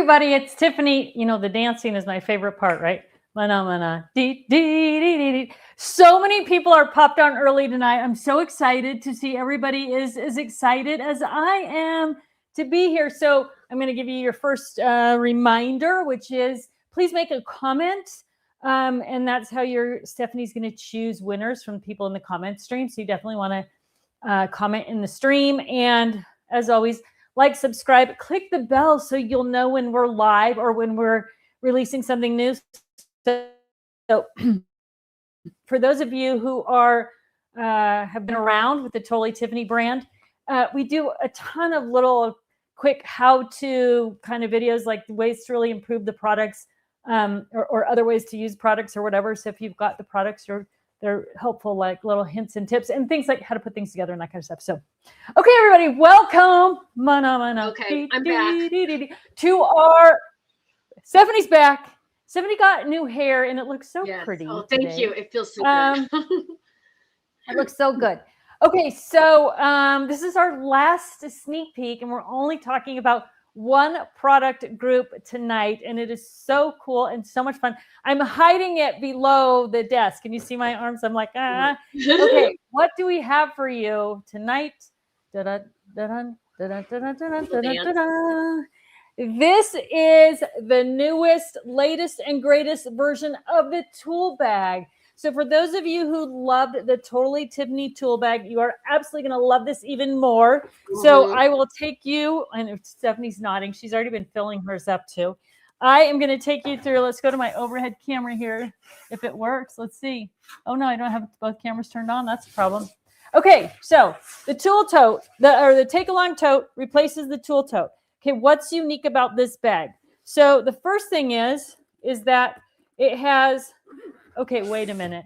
everybody, it's Tiffany. You know, the dancing is my favorite part, right? Mana, dee, dee, dee, dee, dee. So many people are popped on early tonight. I'm so excited to see everybody is as excited as I am to be here. So I'm going to give you your first reminder, which is please make a comment. And that's how Stephanie's going to choose winners from people in the comment stream. So you definitely want to comment in the stream. And as always, like, subscribe, click the bell so you'll know when we're live or when we're releasing something new. So for those of you who are have been around with the Totally Tiffany brand, we do a ton of little quick how-to kind of videos, like ways to really improve the products or other ways to use products or whatever. So if you've got the products, they're helpful, like little hints and tips and things like how to put things together and that kind of stuff. So, okay, everybody, welcome. Okay, I'm back. To our, Stephanie's back. Stephanie got new hair and it looks so pretty. Oh, thank you. It feels so good. It looks so good. Okay, so this is our last sneak peek and we're only talking about one product group tonight, and it is so cool and so much fun. I'm hiding it below the desk. Can you see my arms? I'm like, ah. Okay, what do we have for you tonight? This is the newest, latest, and greatest version of the tool bag. So for those of you who loved the Totally Tiffany tool bag, you are absolutely going to love this even more. Mm-hmm. So I will take you, and if Stephanie's nodding, she's already been filling hers up too. I am going to take you through, let's go to my overhead camera here, if it works. Let's see. Oh no, I don't have both cameras turned on. That's a problem. Okay, so the tool tote, the take-along tote replaces the tool tote. Okay, what's unique about this bag? So the first thing is that it has, okay, wait a minute.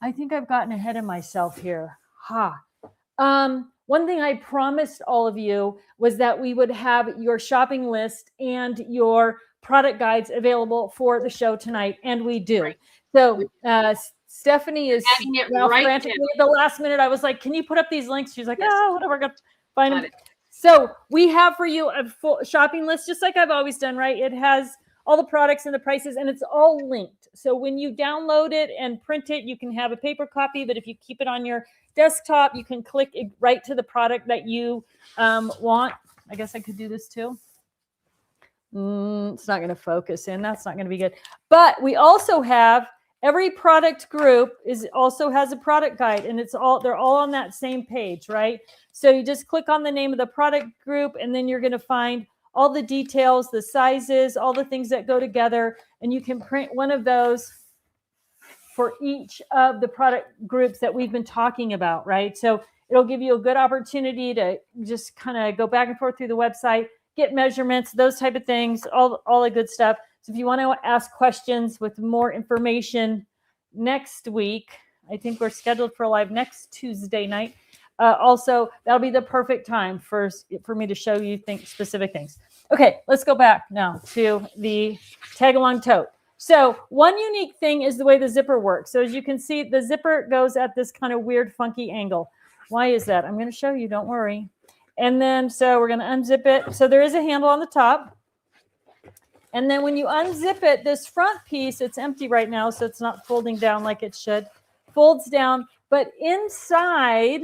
I think I've gotten ahead of myself here. One thing I promised all of you was that we would have your shopping list and your product guides available for the show tonight, and we do. Right. So Stephanie is now frantically at the last minute. I was like, can you put up these links? She's like, oh, whatever, I got to find them. So we have for you a full shopping list, just like I've always done, right? It has all the products and the prices, and it's all linked. So when you download it and print it, you can have a paper copy, but if you keep it on your desktop, you can click it right to the product that you want. I guess I could do this too. It's not going to focus in. That's not going to be good. But we also have, every product group also has a product guide, and they're all on that same page, right? So you just click on the name of the product group, and then you're going to find all the details, the sizes, all the things that go together, and you can print one of those for each of the product groups that we've been talking about, right? So it'll give you a good opportunity to just kind of go back and forth through the website, get measurements, those type of things, all the good stuff. So if you want to ask questions with more information next week, I think we're scheduled for live next Tuesday night. Also, that'll be the perfect time for me to show you specific things. Okay, let's go back now to the tag-along tote. So one unique thing is the way the zipper works. So as you can see, the zipper goes at this kind of weird, funky angle. Why is that? I'm going to show you, don't worry. And then, so we're going to unzip it. So there is a handle on the top. And then when you unzip it, this front piece, it's empty right now, so it's not folding down like it should. Folds down, but inside,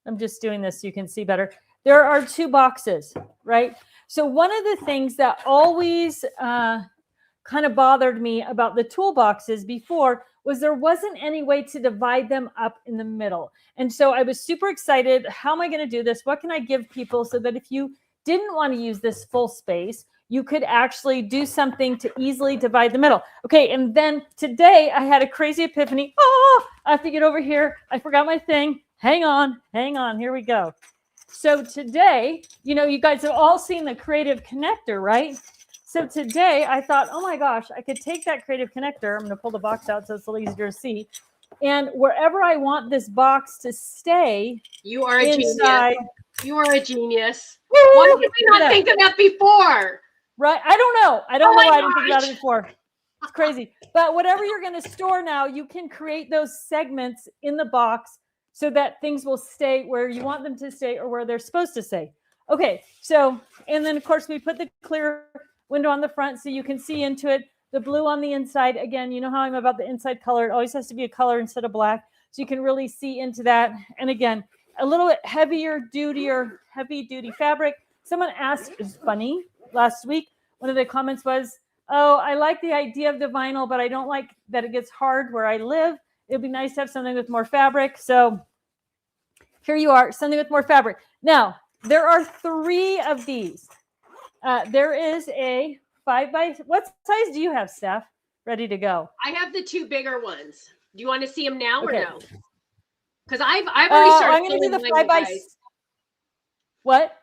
I'm just doing this so you can see better, there are two boxes, right? So one of the things that always kind of bothered me about the toolboxes before was there wasn't any way to divide them up in the middle. And so I was super excited. How am I going to do this? What can I give people so that if you didn't want to use this full space, you could actually do something to easily divide the middle. Okay, and then today I had a crazy epiphany. Oh, I have to get over here. I forgot my thing. Hang on. Here we go. So today, you guys have all seen the creative connector, right? So today I thought, oh my gosh, I could take that creative connector. I'm going to pull the box out so it's a little easier to see. And wherever I want this box to stay, you are a inside, genius. You are a genius. Why did we not think of that before? Right? I don't know. I don't know why I didn't think about it before. It's crazy. But whatever you're going to store now, you can create those segments in the box so that things will stay where you want them to stay or where they're supposed to stay. Okay. So, and then of course we put the clear window on the front so you can see into it. The blue on the inside, again, you know how I'm about the inside color. It always has to be a color instead of black, so you can really see into that. And again, a little bit heavy duty fabric. Someone asked, it's funny, last week, one of the comments was, oh, I like the idea of the vinyl, but I don't like that it gets hard where I live. It'd be nice to have something with more fabric. So here you are, something with more fabric. Now, there are 3 of these. There is a 5 by, what size do you have, Steph? Ready to go? I have the 2 bigger ones. Do you want to see them now or okay. no? Because I've already started. I'm going to do the 5 by. What?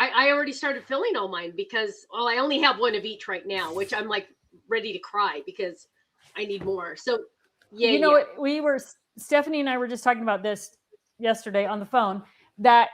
I already started filling all mine because, well, I only have one of each right now, which I'm like ready to cry because I need more. So, yeah. You know what? Stephanie and I were just talking about this yesterday on the phone, that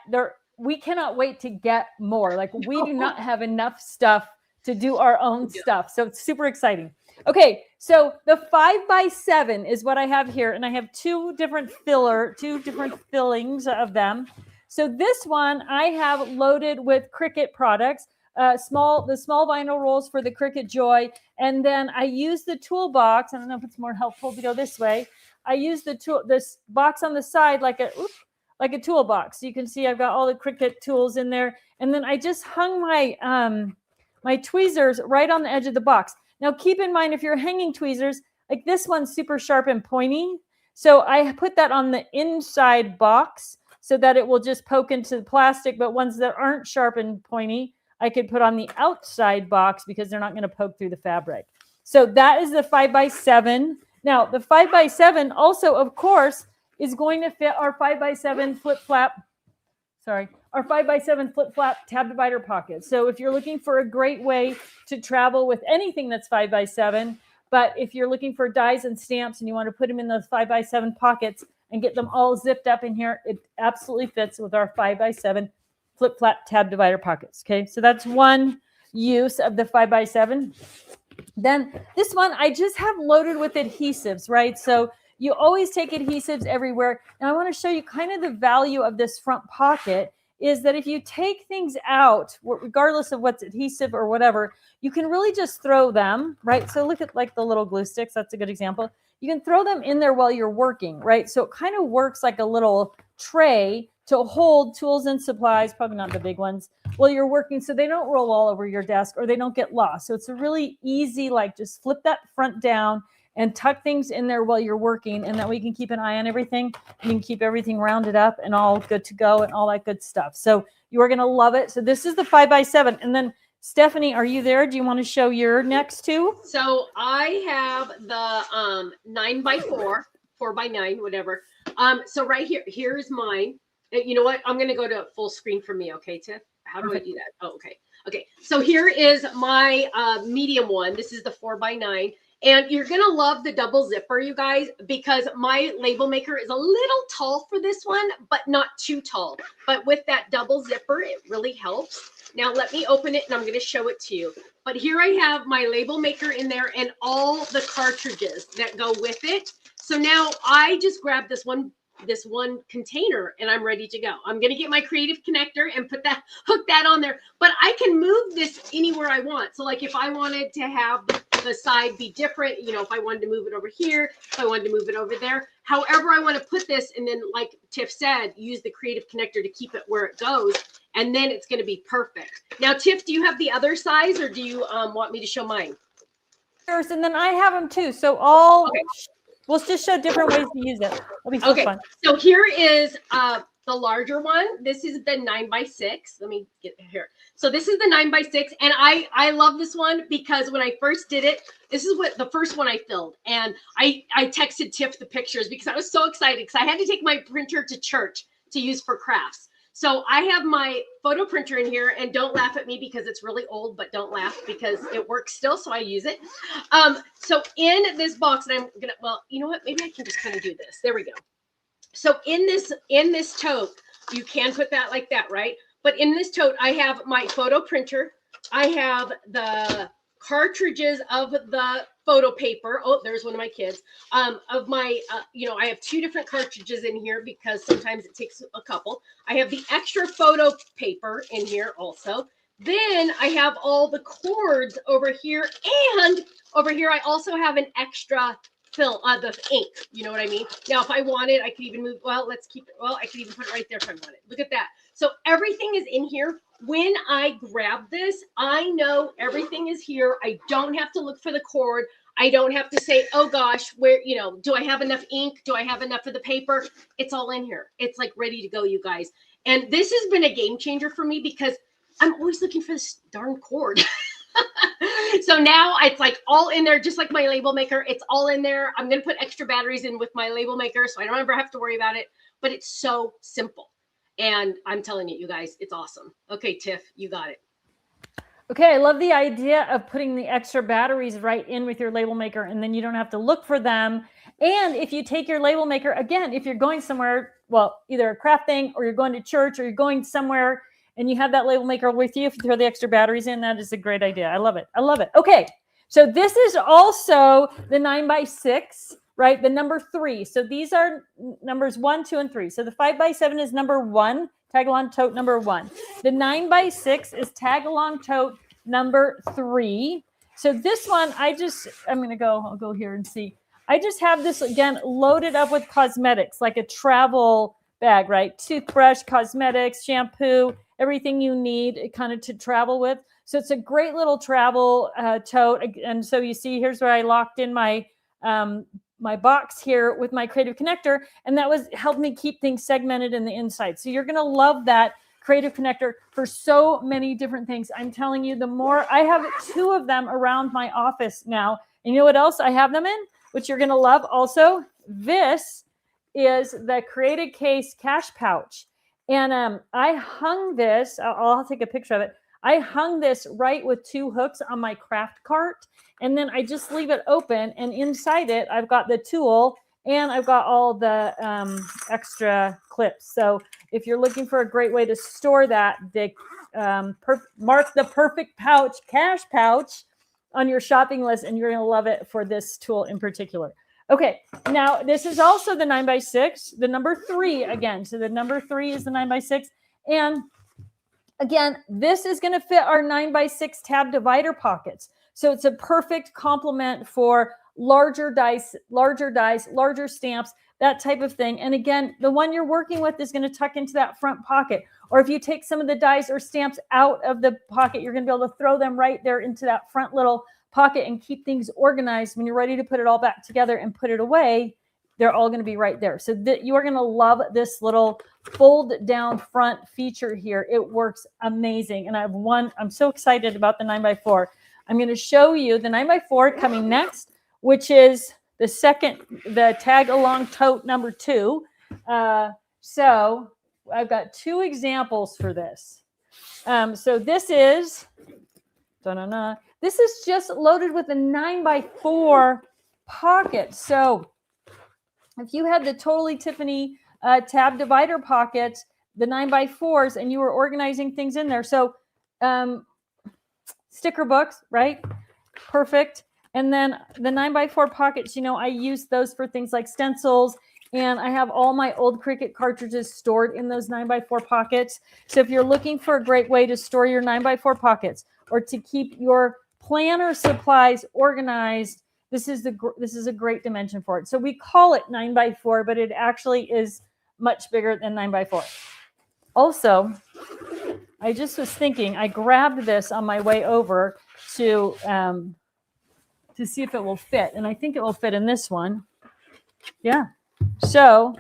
we cannot wait to get more. Like, we do not have enough stuff to do our own stuff. So it's super exciting. Okay. So the 5 by 7 is what I have here. And I have 2 different fillings of them. So this one I have loaded with Cricut products, the small vinyl rolls for the Cricut Joy. And then I use the toolbox. I don't know if it's more helpful to go this way. I use this box on the side like a toolbox. You can see I've got all the Cricut tools in there. And then I just hung my tweezers right on the edge of the box. Now keep in mind, if you're hanging tweezers, like this one's super sharp and pointy. So I put that on the inside box so that it will just poke into the plastic. But ones that aren't sharp and pointy, I could put on the outside box because they're not going to poke through the fabric. So that is the 5 by 7. Now the 5 by 7 also, of course, is going to fit our 5 by 7 flip-flap. Our 5 by 7 flip-flap tab divider pocket. So if you're looking for a great way to travel with anything that's 5 by 7, but if you're looking for dies and stamps and you want to put them in those 5 by 7 pockets and get them all zipped up in here, it absolutely fits with our 5 by 7 flip-flap tab divider pockets. Okay, so that's one use of the 5 by 7. Then this one I just have loaded with adhesives, right? So you always take adhesives everywhere. And I want to show you kind of the value of this front pocket is that if you take things out, regardless of what's adhesive or whatever, you can really just throw them, right? So look at like the little glue sticks. That's a good example. You can throw them in there while you're working, right? So it kind of works like a little tray to hold tools and supplies, probably not the big ones, while you're working so they don't roll all over your desk or they don't get lost. So it's a really easy, like just flip that front down and tuck things in there while you're working, and that way you can keep an eye on everything. You can keep everything rounded up and all good to go and all that good stuff. So you are going to love it. So this is the 5 by 7. And then Stephanie, are you there? Do you want to show your next 2? So I have the 9 by 4, 4 by 9, whatever. So right here's mine. You know what? I'm going to go to full screen for me. Okay, Tiff? How do I do that? Oh, okay. Okay. So here is my medium one. This is the 4 by 9. And you're going to love the double zipper, you guys, because my label maker is a little tall for this one, but not too tall. But with that double zipper, it really helps. Now let me open it and I'm going to show it to you. But here I have my label maker in there and all the cartridges that go with it. So now I just grabbed this one container and I'm ready to go. I'm going to get my creative connector and hook that on there, but I can move this anywhere I want. So like if I wanted to have the side be different, you know, if I wanted to move it over here, if I wanted to move it over there, however I want to put this. And then like Tiff said, use the creative connector to keep it where it goes. And then it's going to be perfect. Now, Tiff, do you have the other size or do you want me to show mine? First, and then I have them too. So we'll just show different ways to use it. It'll be so fun. So here is the larger one. This is the 9 by 6. Let me get here. So this is the 9 by 6. And I love this one because when I first did it, this is what the first one I filled. And I texted Tiff the pictures because I was so excited because I had to take my printer to church to use for crafts. So I have my photo printer in here, and don't laugh at me because it's really old, but don't laugh because it works still. So I use it. So in this box, and I'm going to, well, you know what? Maybe I can just kind of do this. There we go. So in this tote, you can put that like that, right? But in this tote, I have my photo printer. I have the cartridges of the photo paper. Oh, there's one of my kids. Of my, I have 2 different cartridges in here because sometimes it takes a couple. I have the extra photo paper in here also. Then I have all the cords over here, and over here I also have an extra fill the ink. You know what I mean? Now, if I wanted, I could even move. Well, let's keep it. Well, I could even put it right there if I wanted. Look at that. So everything is in here. When I grab this, I know everything is here. I don't have to look for the cord. I don't have to say, oh gosh, where, you know, do I have enough ink? Do I have enough of the paper? It's all in here. It's like ready to go, you guys. And this has been a game changer for me because I'm always looking for this darn cord. So now it's like all in there, just like my label maker. It's all in there. I'm going to put extra batteries in with my label maker so I don't ever have to worry about it. But it's so simple. And I'm telling you, you guys, it's awesome. Okay, Tiff, you got it. Okay, I love the idea of putting the extra batteries right in with your label maker, and then you don't have to look for them. And if you take your label maker, again, if you're going somewhere, well, either a craft thing or you're going to church or you're going somewhere and you have that label maker with you, if you throw the extra batteries in, that is a great idea. I love it. I love it. Okay, so this is also the 9x6, right? The number 3. So these are numbers 1, 2, and 3. So the 5x7 is number 1. Tag along tote number 1. The 9x6 is tag along tote number 3. So this one, I'll go here and see. I just have this again loaded up with cosmetics, like a travel bag, right? Toothbrush, cosmetics, shampoo, everything you need kind of to travel with. So it's a great little travel tote. And so you see, here's where I locked in my my box here with my creative connector, and that was helped me keep things segmented in the inside. So you're going to love that creative connector for so many different things. I'm telling you, the more I have 2 of them around my office now. And you know what else I have them in, which you're going to love also? This is the Creative Case cash pouch. And I hung this, I'll take a picture of it. I hung this right with 2 hooks on my craft cart. And then I just leave it open, and inside it, I've got the tool and I've got all the extra clips. So if you're looking for a great way to store that, mark the perfect pouch, cash pouch on your shopping list, and you're going to love it for this tool in particular. Okay, now this is also the 9x6, the number 3 again. So the number 3 is the 9x6. And again, this is going to fit our 9x6 tab divider pockets. So it's a perfect complement for larger dice, larger stamps, that type of thing. And again, the one you're working with is going to tuck into that front pocket. Or if you take some of the dies or stamps out of the pocket, you're going to be able to throw them right there into that front little pocket and keep things organized. When you're ready to put it all back together and put it away, they're all going to be right there. So you are going to love this little fold down front feature here. It works amazing. And I'm so excited about the 9x4. I'm going to show you the 9x4 coming next, which is the tag along tote number 2. So I've got 2 examples for this. So this is just loaded with a 9x4 pocket. So if you had the Totally Tiffany tab divider pockets, the 9x4s, and you were organizing things in there. So sticker books, right? Perfect. And then the 9x4 pockets, I use those for things like stencils, and I have all my old Cricut cartridges stored in those 9x4 pockets. So if you're looking for a great way to store your 9x4 pockets or to keep your planner supplies organized, this is a great dimension for it. So we call it 9x4, but it actually is much bigger than 9x4. Also, I just was thinking, I grabbed this on my way over to see if it will fit. And I think it will fit in this one. Yeah. So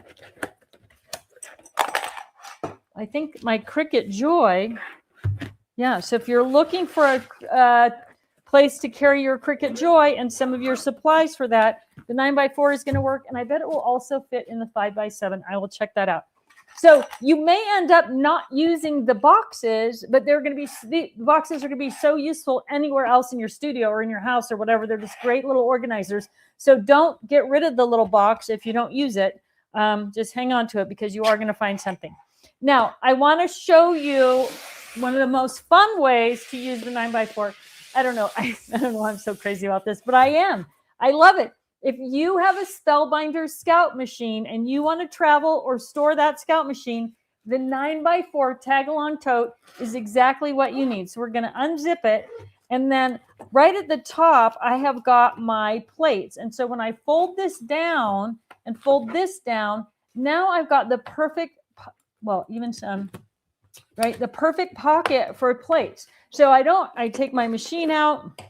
I think my Cricut Joy. Yeah. So if you're looking for a place to carry your Cricut Joy and some of your supplies for that, the 9x4 is going to work. And I bet it will also fit in the 5x7. I will check that out. So you may end up not using the boxes, but the boxes are going to be so useful anywhere else in your studio or in your house or whatever. They're just great little organizers. So don't get rid of the little box if you don't use it. Just hang on to it because you are going to find something. Now, I want to show you one of the most fun ways to use the 9x4. I don't know. I don't know why I'm so crazy about this, but I am. I love it. If you have a Spellbinder Scout machine and you want to travel or store that Scout machine, the 9x4 tag-along tote is exactly what you need. So we're going to unzip it. And then right at the top, I have got my plates. And so when I fold this down and fold this down, now I've got the perfect, well, even some, right? The perfect pocket for plates. So I take my machine out,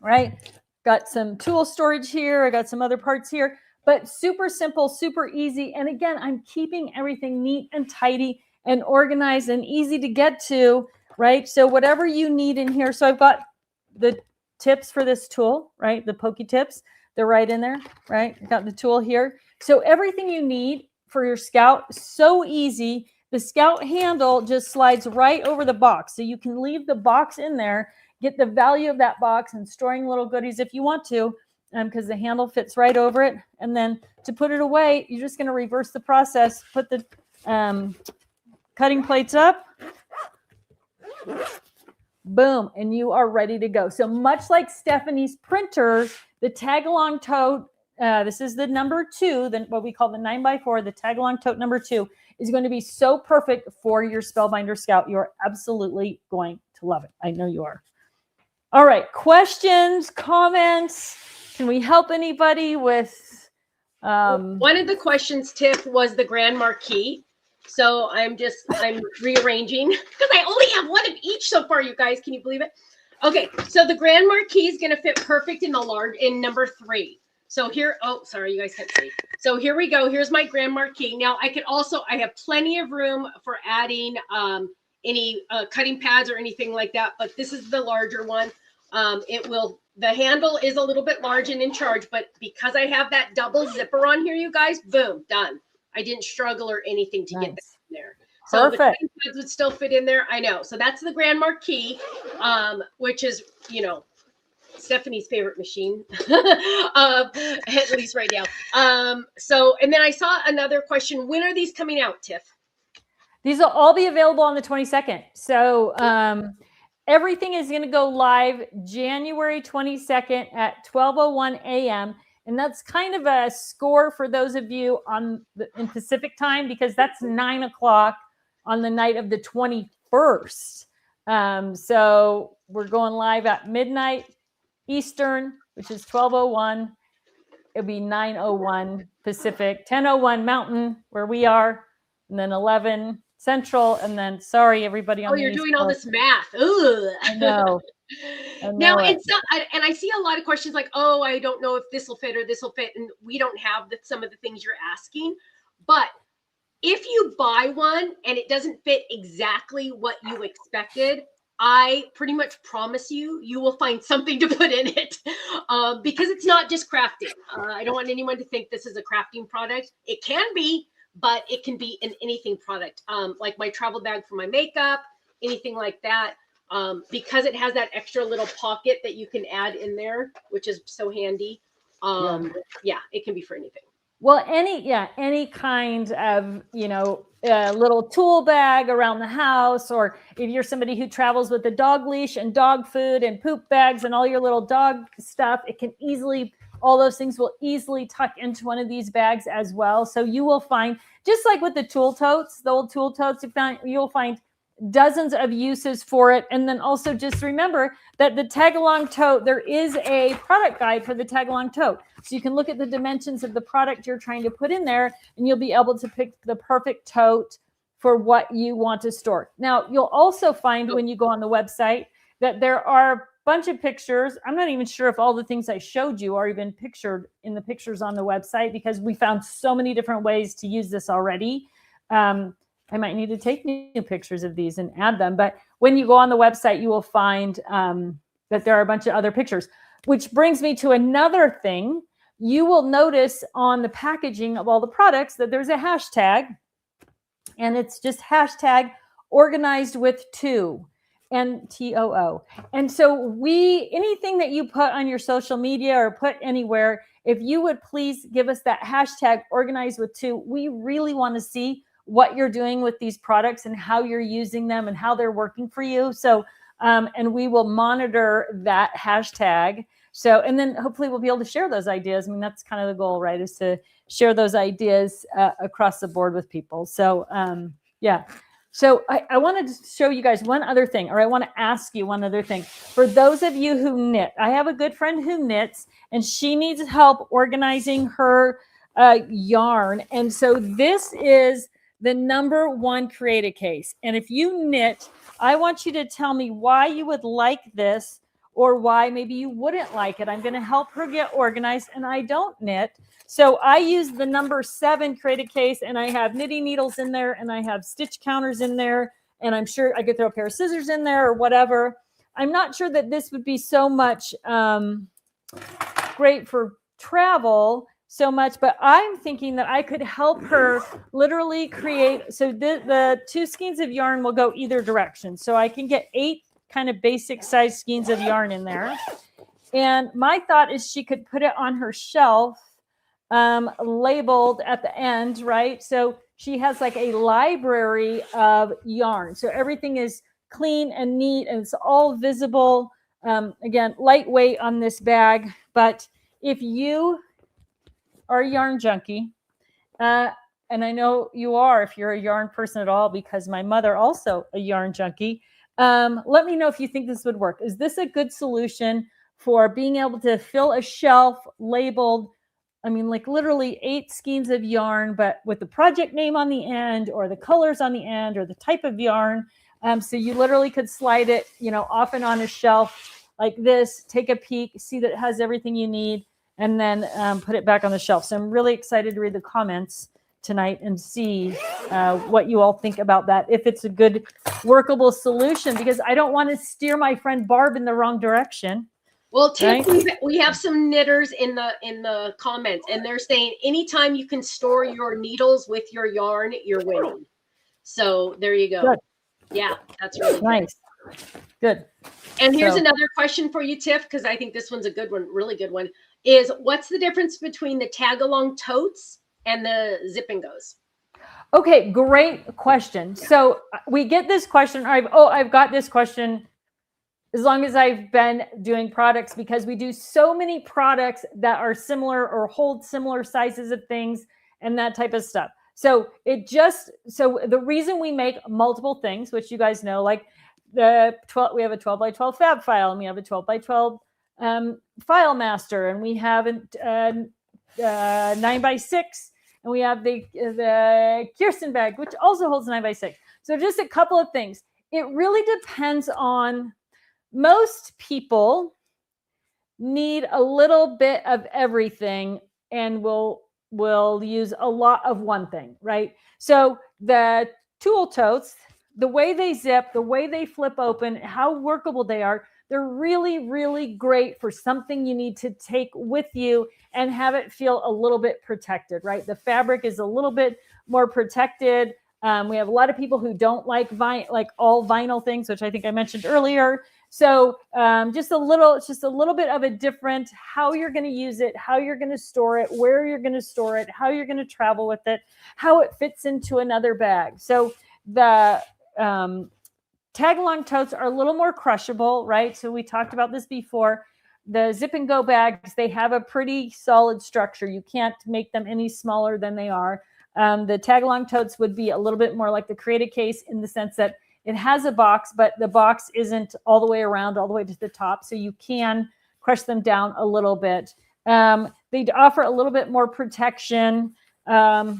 right? Got some tool storage here. I got some other parts here, but super simple, super easy. And again, I'm keeping everything neat and tidy and organized and easy to get to, right? So whatever you need in here. So I've got the tips for this tool, right? The pokey tips, they're right in there, right? Got the tool here. So everything you need for your Scout, so easy. The Scout handle just slides right over the box. So you can leave the box in there, get the value of that box and storing little goodies if you want to, because the handle fits right over it. And then to put it away, you're just going to reverse the process, put the cutting plates up, boom, and you are ready to go. So much like Stephanie's printer, the tag-along tote, this is the number 2, what we call the 9x4, the tag-along tote number 2, is going to be so perfect for your Spellbinder Scout. You're absolutely going to love it. I know you are. All right, questions, comments? Can we help anybody with? One of the questions, Tiff, was the Grand Marquis. So I'm rearranging because I only have one of each so far, you guys. Can you believe it? Okay, so the Grand Marquis is going to fit perfect in number 3. So here, oh, sorry, you guys can't see. So here we go. Here's my Grand Marquis. Now I have plenty of room for adding any cutting pads or anything like that, but this is the larger one. The handle is a little bit large and in charge, but because I have that double zipper on here, you guys, boom, done. I didn't struggle or anything to get that in there. So the cutting pads would still fit in there. I know. So that's the Grand Marquis, which is, Stephanie's favorite machine, at least right now. And then I saw another question. When are these coming out, Tiff? These will all be available on the 22nd. So everything is going to go live January 22nd at 12:01 a.m. And that's kind of a score for those of you in Pacific time, because that's 9 o'clock on the night of the 21st. So we're going live at midnight Eastern, which is 12:01. It'll be 9:01 Pacific, 10:01 Mountain, where we are, and then 11 Central, and then sorry everybody on the you're East doing Coast. all this math. Ugh. I know. Now and I see a lot of questions like, oh, I don't know if this will fit or this will fit, and we don't have some of the things you're asking. But if you buy one and it doesn't fit exactly what you expected, I pretty much promise you will find something to put in it, because it's not just crafting. I don't want anyone to think this is a crafting product. It can be, but it can be an anything product, like my travel bag for my makeup, anything like that. Because it has that extra little pocket that you can add in there, which is so handy. It can be for anything. Well, any kind of, little tool bag around the house, or if you're somebody who travels with a dog leash and dog food and poop bags and all your little dog stuff, all those things will easily tuck into one of these bags as well. So you will find, just like with the tool totes, the old tool totes, you'll find dozens of uses for it. And then also just remember that the tag-along tote, there is a product guide for the tag-along tote. So you can look at the dimensions of the product you're trying to put in there, and you'll be able to pick the perfect tote for what you want to store. Now, you'll also find when you go on the website that there are a bunch of pictures. I'm not even sure if all the things I showed you are even pictured in the pictures on the website, because we found so many different ways to use this already. I might need to take new pictures of these and add them. But when you go on the website, you will find that there are a bunch of other pictures, which brings me to another thing. You will notice on the packaging of all the products that there's a hashtag, and it's just hashtag organized with 2, and TOO. And so anything that you put on your social media or put anywhere, if you would please give us that hashtag organized with 2, we really want to see what you're doing with these products and how you're using them and how they're working for you. So, and we will monitor that hashtag. So, and then hopefully we'll be able to share those ideas. I mean, that's kind of the goal, right? Is to share those ideas across the board with people. So, Yeah. So I wanted to show you guys one other thing, or I want to ask you one other thing. For those of you who knit, I have a good friend who knits, and she needs help organizing her yarn. And so this is the #1 Create-A-Case. And if you knit, I want you to tell me why you would like this or why maybe you wouldn't like it. I'm going to help her get organized, and I don't knit. So I use the #7 Create-A-Case, and I have knitting needles in there, and I have stitch counters in there, and I'm sure I could throw a pair of scissors in there or whatever. I'm not sure that this would be so much great for travel so much, but I'm thinking that I could help her literally create. So the 2 skeins of yarn will go either direction. So I can get 8 kind of basic size skeins of yarn in there. And my thought is she could put it on her shelf, labeled at the end, right? So she has like a library of yarn. So everything is clean and neat, and it's all visible. Again, lightweight on this bag. But if you are a yarn junkie, and I know you are if you're a yarn person at all, because my mother also a yarn junkie, let me know if you think this would work. Is this a good solution for being able to fill a shelf labeled, I mean, like literally 8 skeins of yarn, but with the project name on the end, or the colors on the end, or the type of yarn. So you literally could slide it, off and on a shelf like this, take a peek, see that it has everything you need, and then put it back on the shelf. So I'm really excited to read the comments tonight and see what you all think about that, if it's a good workable solution, because I don't want to steer my friend Barb in the wrong direction. Well, Tiff, right? We have some knitters in the comments, and they're saying anytime you can store your needles with your yarn, you're winning. So there you go. Good. Yeah, that's really nice. Good. And here's another question for you, Tiff, because I think this one's a good one, really good one, is what's the difference between the tag-along totes and the zip and goes? Okay, great question. So we get this question. I've got this question as long as I've been doing products, because we do so many products that are similar or hold similar sizes of things and that type of stuff. So the reason we make multiple things, which you guys know, like we have a 12 by 12 fab file, and we have a 12 by 12 file master, and we have a 9 by 6, and we have the Kirsten bag, which also holds 9 by 6. So just a couple of things. It really depends on, most people need a little bit of everything and will use a lot of one thing, right? So the tool totes, the way they zip, the way they flip open, how workable they are, they're really, really great for something you need to take with you and have it feel a little bit protected, right? The fabric is a little bit more protected. We have a lot of people who don't like all vinyl things, which I think I mentioned earlier. So just a little bit of a different, how you're going to use it, how you're going to store it, where you're going to store it, how you're going to travel with it, how it fits into another bag. So the tag-along totes are a little more crushable, right? So we talked about this before. The zip and go bags, they have a pretty solid structure. You can't make them any smaller than they are. The tag-along totes would be a little bit more like the Create-A-Case, in the sense that it has a box, but the box isn't all the way around, all the way to the top. So you can crush them down a little bit. They offer a little bit more protection. They're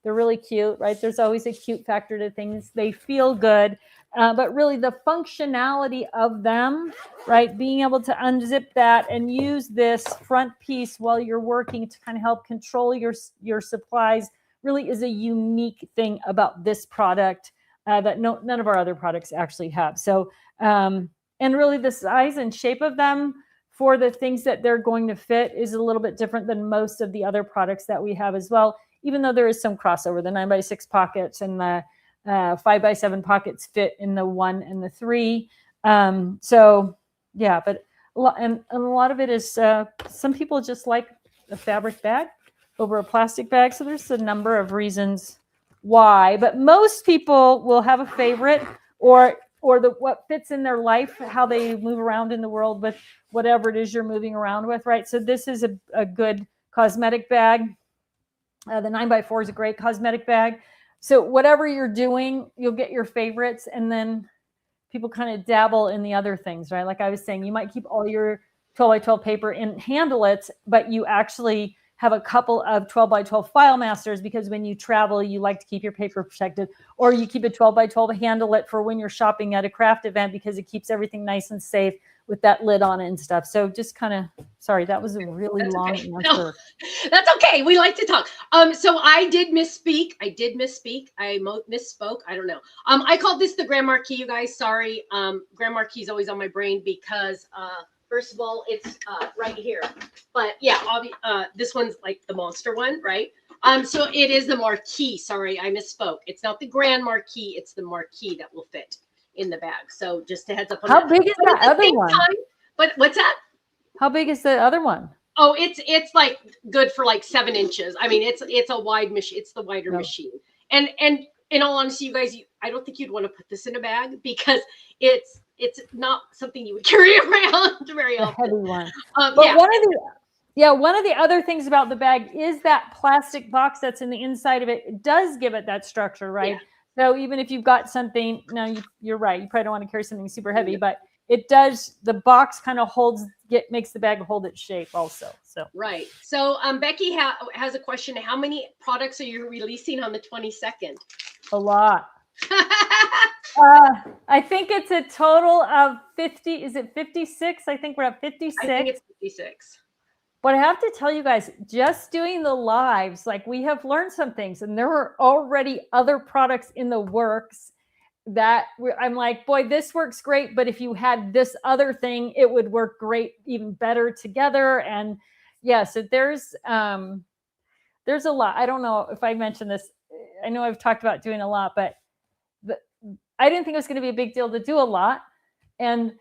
really cute, right? There's always a cute factor to things. They feel good. But really the functionality of them, right? Being able to unzip that and use this front piece while you're working to kind of help control your supplies really is a unique thing about this product that none of our other products actually have. So, and really the size and shape of them for the things that they're going to fit is a little bit different than most of the other products that we have as well, even though there is some crossover. The 9 by 6 pockets and the 5 by 7 pockets fit in the 1 and the 3. So yeah, but a lot of it is, some people just like a fabric bag over a plastic bag. So there's a number of reasons why, but most people will have a favorite or what fits in their life, how they move around in the world with whatever it is you're moving around with, right? So this is a good cosmetic bag. The 9 by 4 is a great cosmetic bag. So whatever you're doing, you'll get your favorites, and then people kind of dabble in the other things, right? Like I was saying, you might keep all your 12 by 12 paper in handlets, but you actually have a couple of 12 by 12 file masters, because when you travel, you like to keep your paper protected, or you keep a 12 by 12 handlet for when you're shopping at a craft event, because it keeps everything nice and safe with that lid on it and stuff. So just kind of, sorry, that was a really long answer. No, that's okay. We like to talk. So I did misspeak. I misspoke. I don't know. I called this the Grand Marquis, you guys. Sorry. Grand Marquis is always on my brain because, first of all, it's right here. But yeah, this one's like the monster one, right? So it is the Marquis. Sorry, I misspoke. It's not the Grand Marquis. It's the Marquis that will fit in the bag. So just a heads up on How that. big is that other one? But what's that? How big is the other one? Oh, it's like good for like 7 inches. I mean, it's a wide machine. It's the wider machine. And in all honesty, you guys, I don't think you'd want to put this in a bag, because it's not something you would carry around very often. Heavy one. But one of the other things about the bag is that plastic box that's in the inside of it. It does give it that structure, right? Yeah. So even if you've got something, you're right. You probably don't want to carry something super heavy, but it does. The box kind of makes the bag hold its shape also. So right. So Becky has a question. How many products are you releasing on the 22nd? A lot. I think it's a total of 50. Is it 56? I think we're at 56. I think it's 56. But I have to tell you guys, just doing the lives, like we have learned some things, and there are already other products in the works that I'm like, boy, this works great. But if you had this other thing, it would work great, even better together. And yeah, so there's a lot. I don't know if I mentioned this. I know I've talked about doing a lot, but I didn't think it was going to be a big deal to do a lot. And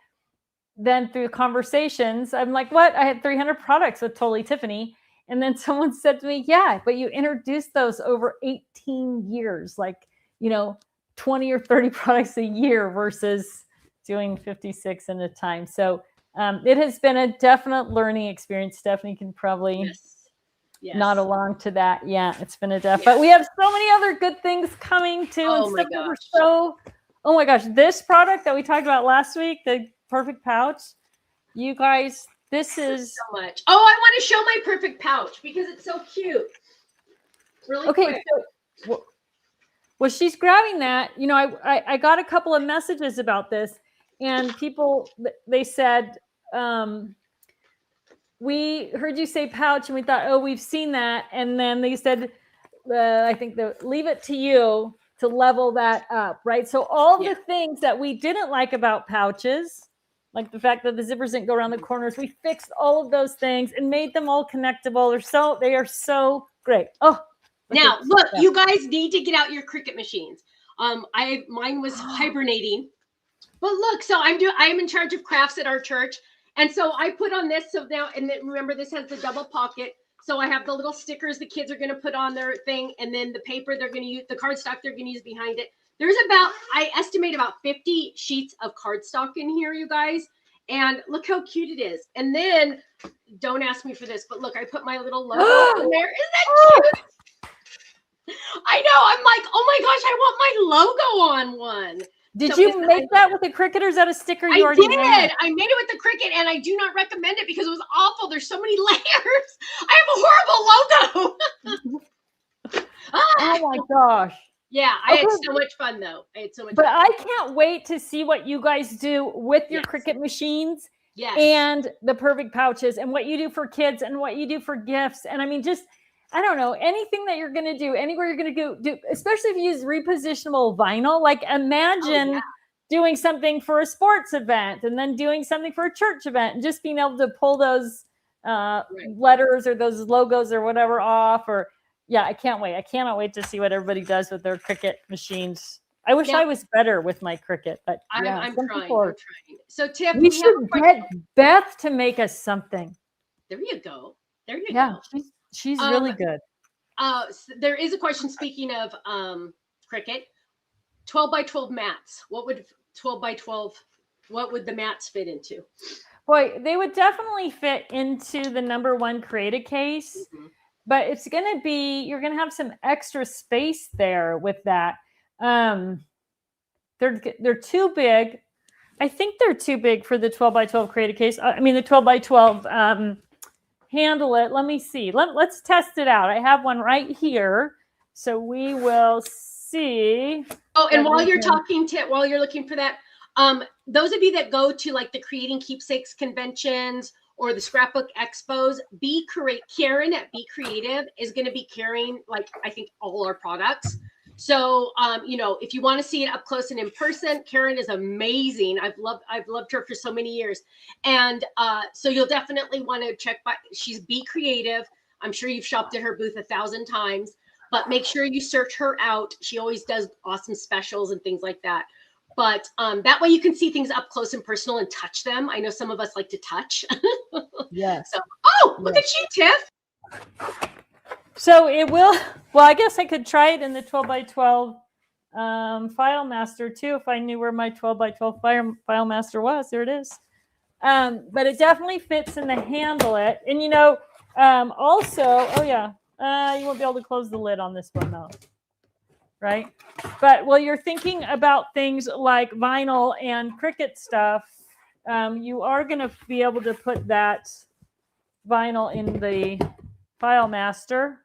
then through conversations, I'm like, what? I had 300 products with Totally Tiffany. And then someone said to me, yeah, but you introduced those over 18 years, like, 20 or 30 products a year versus doing 56 in a time. So it has been a definite learning experience. Stephanie can probably nod along to that. Yeah, it's been a but we have so many other good things coming too. Oh and stuff oh my gosh, this product that we talked about last week, the Perfect Pouch, you guys, this is so much. Oh, I want to show my Perfect Pouch because it's so cute. Really quick. So, well, she's grabbing that. I got a couple of messages about this, and people, they said, we heard you say pouch, and we thought, oh, we've seen that. And then they said, I think leave it to you to level that up, right? So all the things that we didn't like about pouches, like the fact that the zippers didn't go around the corners, we fixed all of those things and made them all connectable. They are so great. Oh, now look, you guys need to get out your Cricut machines. Mine was hibernating, but look, so I'm in charge of crafts at our church. And so I put on this. So now, and then remember, this has the double pocket. So I have the little stickers the kids are going to put on their thing. And then the paper they're going to use, the cardstock they're going to use behind it. There's I estimate about 50 sheets of cardstock in here, you guys. And look how cute it is. And then, don't ask me for this, but look, I put my little logo in there. Isn't that cute? I know. I'm like, oh my gosh, I want my logo on one. Did you make that with a Cricut, or is that a sticker you already did? I made it with the Cricut, and I do not recommend it because it was awful. There's so many layers. I have a horrible logo. Oh my gosh. Yeah, I had so much fun though. But I can't wait to see what you guys do with your Cricut machines and the Perfect Pouches, and what you do for kids and what you do for gifts. And I mean, just, I don't know, anything that you're going to do, anywhere you're going to do, especially if you use repositionable vinyl. Like imagine doing something for a sports event and then doing something for a church event, and just being able to pull those letters or those logos or whatever off. Or I can't wait. I cannot wait to see what everybody does with their Cricut machines. I wish I was better with my Cricut, but I'm trying. So Tiff, we should get Beth to make us something. There you go. Go. She's really good. So there is a question, speaking of Cricut, 12 by 12 mats. What would 12 by 12, what would the mats fit into? Boy, they would definitely fit into the number one Create-A case. but it's going to be, you're going to have some extra space there with that. They're too big. I think they're too big for the 12 by 12 create a case. I mean, the 12 by 12 handle it. Let me see. Let's test it out. I have one right here. So we will see. Oh, and while you're talking, while you're looking for that, those of you that go to like the Creating Keepsakes conventions or the Scrapbook Expos, Karen at Be Creative is going to be carrying, like, I think all our products. So, if you want to see it up close and in person, Karen is amazing. I've loved her for so many years. And so you'll definitely want to check by, she's Be Creative. I'm sure you've shopped at her booth 1,000 times, but make sure you search her out. She always does awesome specials and things like that. But that way you can see things up close and personal and touch them. I know some of us like to touch. Yes. So, look at you, Tiff. So it will, well, I guess I could try it in the 12 by 12 file master too, if I knew where my 12 by 12 file master was. There it is. But it definitely fits in the handle it. And also, you won't be able to close the lid on this one though. Right? But while you're thinking about things like vinyl and Cricut stuff, you are going to be able to put that vinyl in the file master.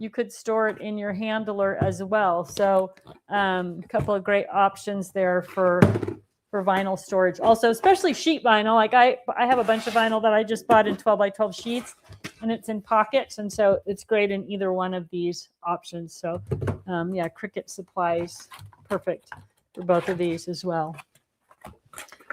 You could store it in your handler as well. So a couple of great options there for vinyl storage. Also, especially sheet vinyl. Like I have a bunch of vinyl that I just bought in 12 by 12 sheets, and it's in pockets. And so it's great in either one of these options. So Cricut supplies perfect for both of these as well.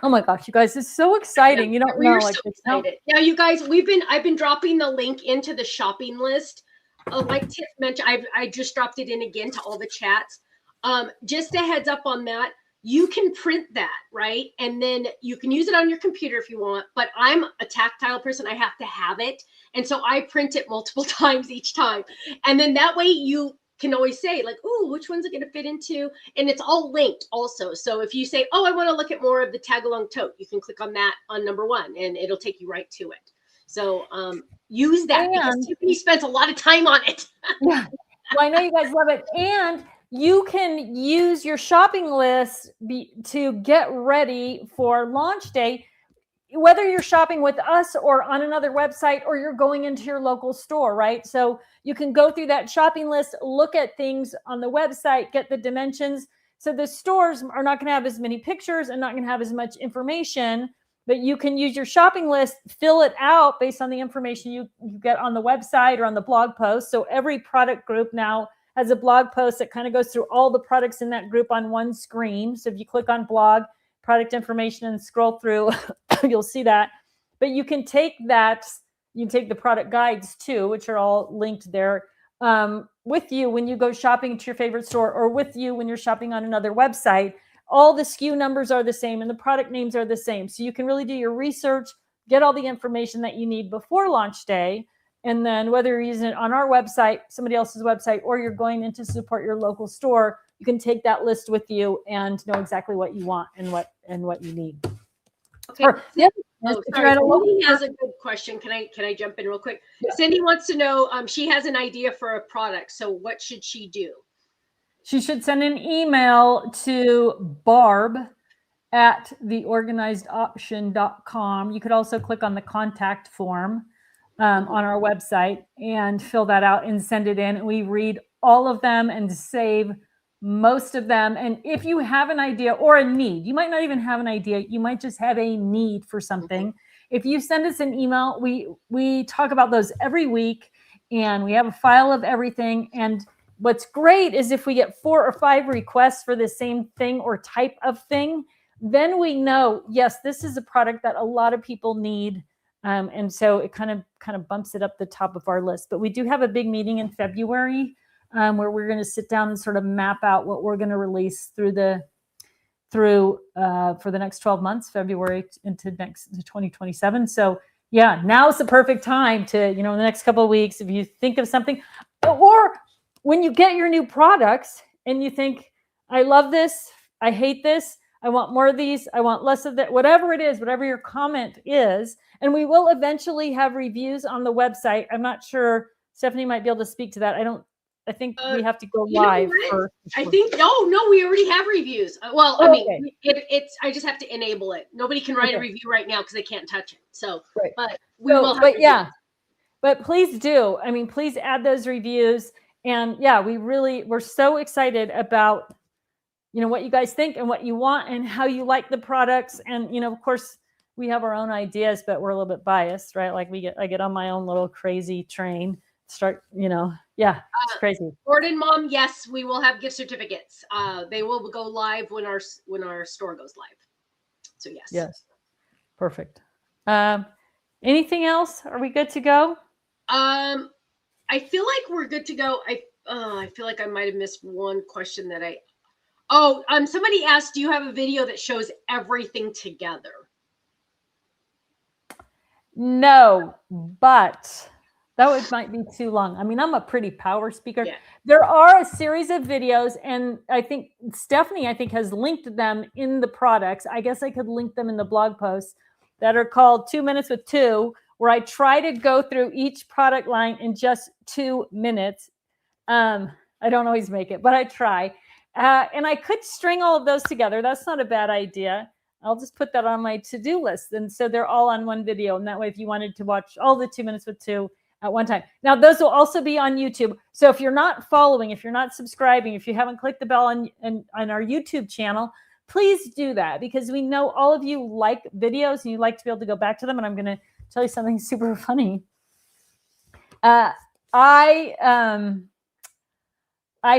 Oh my gosh, you guys, it's so exciting. You don't know. We're so excited. Now, you guys, I've been dropping the link into the shopping list. Like Tiff mentioned, I just dropped it in again to all the chats. Just a heads up on that. You can print that, right? And then you can use it on your computer if you want, but I'm a tactile person. I have to have it. And so I print it multiple times each time. And then that way you can always say like, oh, which one's it going to fit into? And it's all linked also. So if you say, oh, I want to look at more of the tag along tote, you can click on that on number 1 and it'll take you right to it. So use that because Tiffany spends a lot of time on it. Yeah. Well, I know you guys love it. And you can use your shopping list to get ready for launch day, whether you're shopping with us or on another website or you're going into your local store, right? So you can go through that shopping list, look at things on the website, get the dimensions. So the stores are not going to have as many pictures and not going to have as much information, but you can use your shopping list, fill it out based on the information you get on the website or on the blog post. So every product group now has a blog post that kind of goes through all the products in that group on one screen. So if you click on blog, product information and scroll through, you'll see that. But you can take that, you can take the product guides too, which are all linked there, with you when you go shopping to your favorite store or with you when you're shopping on another website. All the SKU numbers are the same and the product names are the same. So you can really do your research, get all the information that you need before launch day. And then whether you're using it on our website, somebody else's website, or you're going in to support your local store, you can take that list with you and know exactly what you want and what you need. Okay. Cindy has a good question. Can I jump in real quick? Yeah. Cindy wants to know, she has an idea for a product. So what should she do? She should send an email to barb@theorganizedoption.com. You could also click on the contact form on our website and fill that out and send it in. We read all of them and save most of them. And if you have an idea or a need, you might not even have an idea. You might just have a need for something. If you send us an email, we talk about those every week and we have a file of everything. And what's great is if we get 4 or 5 requests for the same thing or type of thing, then we know, yes, this is a product that a lot of people need. And so it kind of bumps it up the top of our list. But we do have a big meeting in February where we're going to sit down and sort of map out what we're going to release for the next 12 months, February into 2027. So yeah, now is the perfect time to, in the next couple of weeks, if you think of something, or when you get your new products and you think, I love this, I hate this, I want more of these, I want less of that, whatever it is, whatever your comment is. And we will eventually have reviews on the website. I'm not sure Stephanie might be able to speak to that. I think we have to go you know live what? first. I think no, we already have reviews. Well, I mean, it's I just have to enable it. Nobody can write a review right now because they can't touch it. So, but we will have reviews. Yeah, but please do. I mean, please add those reviews. And yeah, we're so excited about, what you guys think and what you want and how you like the products. And, of course, we have our own ideas, but we're a little bit biased, right? Like I get on my own little crazy train, start, it's crazy. Gordon, Mom, yes, we will have gift certificates. They will go live when our store goes live. So yes. Yes. Perfect. Anything else? Are we good to go? I feel like we're good to go. I feel like I might have missed one question that somebody asked, do you have a video that shows everything together? No, but that might be too long. I mean, I'm a pretty power speaker. Yeah. There are a series of videos, and I think Stephanie, has linked them in the products. I guess I could link them in the blog posts that are called 2 Minutes with Two, where I try to go through each product line in just 2 minutes. I don't always make it, but I try. And I could string all of those together. That's not a bad idea. I'll just put that on my to-do list. And so they're all on one video. And that way, if you wanted to watch all the 2 Minutes with Two at one time. Now, those will also be on YouTube. So if you're not following, if you're not subscribing, if you haven't clicked the bell on our YouTube channel, please do that, because we know all of you like videos and you like to be able to go back to them. And I'm going to tell you something super funny. I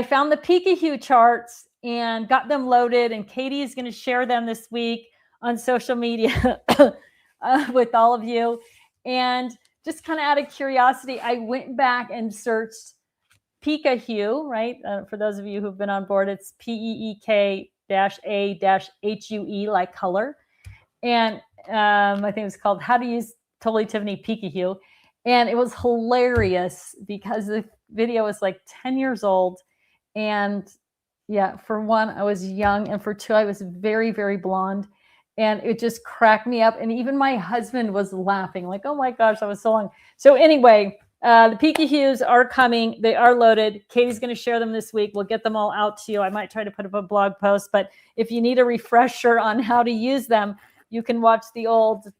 found the Pika charts and got them loaded, and Katie is going to share them this week on social media with all of you. And just kind of out of curiosity, I went back and searched Pika hue, right? For those of you who've been on board, it's PEEK-A-HUE, like color. And I think it was called How to Use Totally Tiffany Pika hue. And it was hilarious because the video was like 10 years old. And yeah, for one, I was young. And for two, I was very, very blonde. And it just cracked me up. And even my husband was laughing, like, oh my gosh, that was so long. So anyway, the Pika hues are coming. They are loaded. Katie's going to share them this week. We'll get them all out to you. I might try to put up a blog post. But if you need a refresher on how to use them, you can watch the old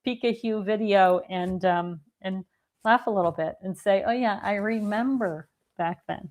Pika hue video and laugh a little bit and say, oh yeah, I remember back then.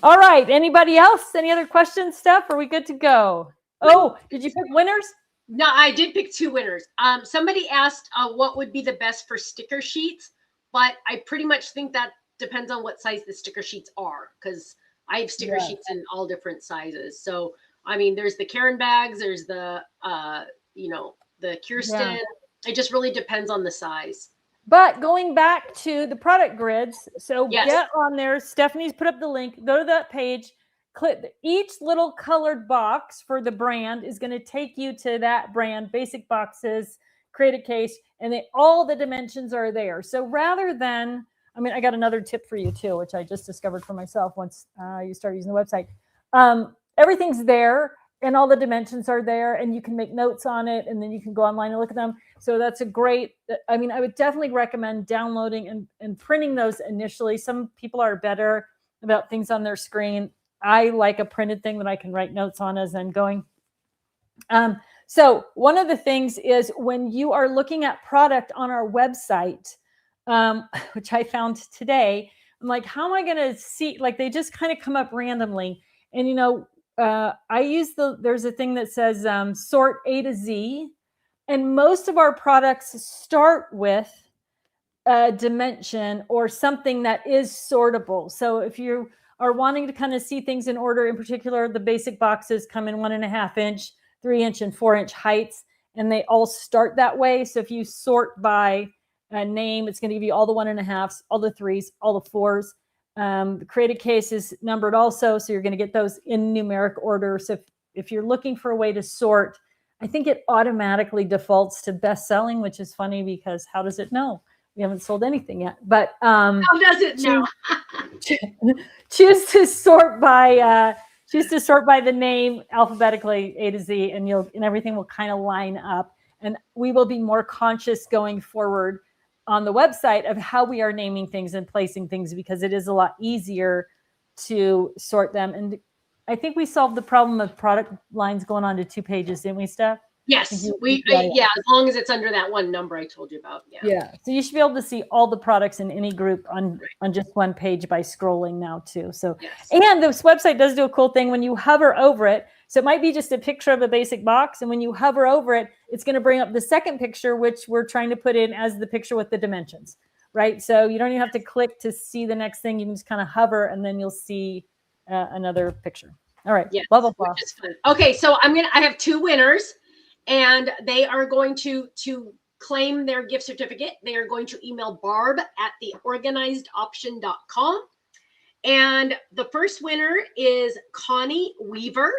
All right. Anybody else? Any other questions, Steph? Are we good to go? Oh, did you pick winners? No, I did pick 2 winners. Somebody asked what would be the best for sticker sheets, but I pretty much think that depends on what size the sticker sheets are, because I have sticker sheets in all different sizes. So, I mean, there's the Karen bags, there's the, the Kirsten. Yeah. It just really depends on the size. But going back to the product grids, so get on there. Stephanie's put up the link. Go to that page. Click each little colored box for the brand is going to take you to that brand. Basic boxes, create a case, and all the dimensions are there. So rather than, I got another tip for you too, which I just discovered for myself once you start using the website. Everything's there. And all the dimensions are there, and you can make notes on it, and then you can go online and look at them. So that's a great, I would definitely recommend downloading and printing those initially. Some people are better about things on their screen. I like a printed thing that I can write notes on as I'm going. So one of the things is when you are looking at product on our website, which I found today, I'm like, how am I going to see, like they just kind of come up randomly. And, I use there's a thing that says sort A to Z, and most of our products start with a dimension or something that is sortable. So if you are wanting to kind of see things in order, in particular, the basic boxes come in 1.5 inch, 3 inch, and 4 inch heights, and they all start that way. So if you sort by a name, it's going to give you all the 1.5s, all the 3s, all the 4s. The created case is numbered also, so you're going to get those in numeric order. So if you're looking for a way to sort, I think it automatically defaults to best selling, which is funny because how does it know? We haven't sold anything yet. But how does it know? choose to sort by the name alphabetically A to Z, and everything will kind of line up. And we will be more conscious going forward on the website of how we are naming things and placing things, because it is a lot easier to sort them. And I think we solved the problem of product lines going on to 2 pages, didn't we, Steph? Yes, Yeah. yeah, as long as it's under that one number I told you about. Yeah. Yeah. So you should be able to see all the products in any group on just one page by scrolling now too. So, Yes. and this website does do a cool thing when you hover over it. So it might be just a picture of a basic box. And when you hover over it, it's going to bring up the second picture, which we're trying to put in as the picture with the dimensions, right? So you don't even have to click to see the next thing. You can just kind of hover and then you'll see another picture. All right. Yes, Blah, blah, blah. Okay. So I have 2 winners. And they are going to claim their gift certificate. They are going to email barb@theorganizedoption.com. And the first winner is Connie Weaver.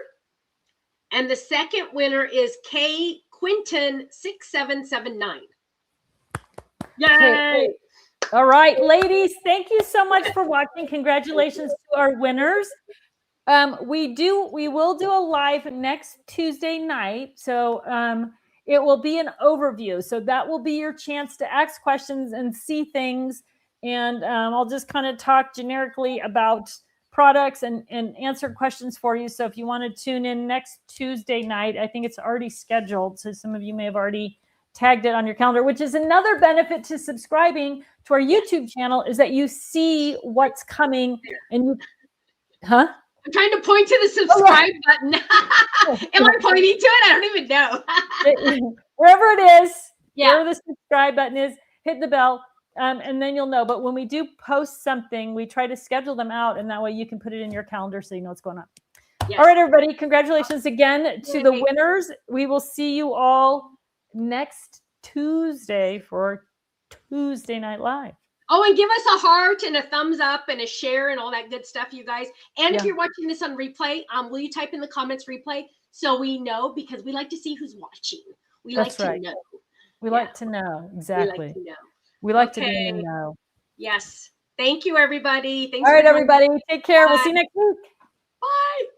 And the second winner is K Quinton 6779. Yay! Okay. All right, ladies, thank you so much for watching. Congratulations to our winners. We will do a live next Tuesday night. So it will be an overview. So that will be your chance to ask questions and see things. And I'll just kind of talk generically about products and answer questions for you. So if you want to tune in next Tuesday night, I think it's already scheduled. So some of you may have already tagged it on your calendar, which is another benefit to subscribing to our YouTube channel, is that you see what's coming and you, huh? I'm trying to point to the subscribe button. Am I pointing to it? I don't even know. Wherever it is, yeah. wherever the subscribe button is, hit the bell, and then you'll know. But when we do post something, we try to schedule them out, and that way you can put it in your calendar so you know what's going on. Yes. All right, everybody. Congratulations again to the winners. We will see you all next Tuesday for Tuesday Night Live. Oh, and give us a heart and a thumbs up and a share and all that good stuff, you guys. And if you're watching this on replay, will you type in the comments replay so we know, because we like to see who's watching. We like to know. We like to know. Exactly. We like to know. We like to be in the know. Yes. Thank you, everybody. Thanks. All right, everybody. Take care. Bye. We'll see you next week. Bye.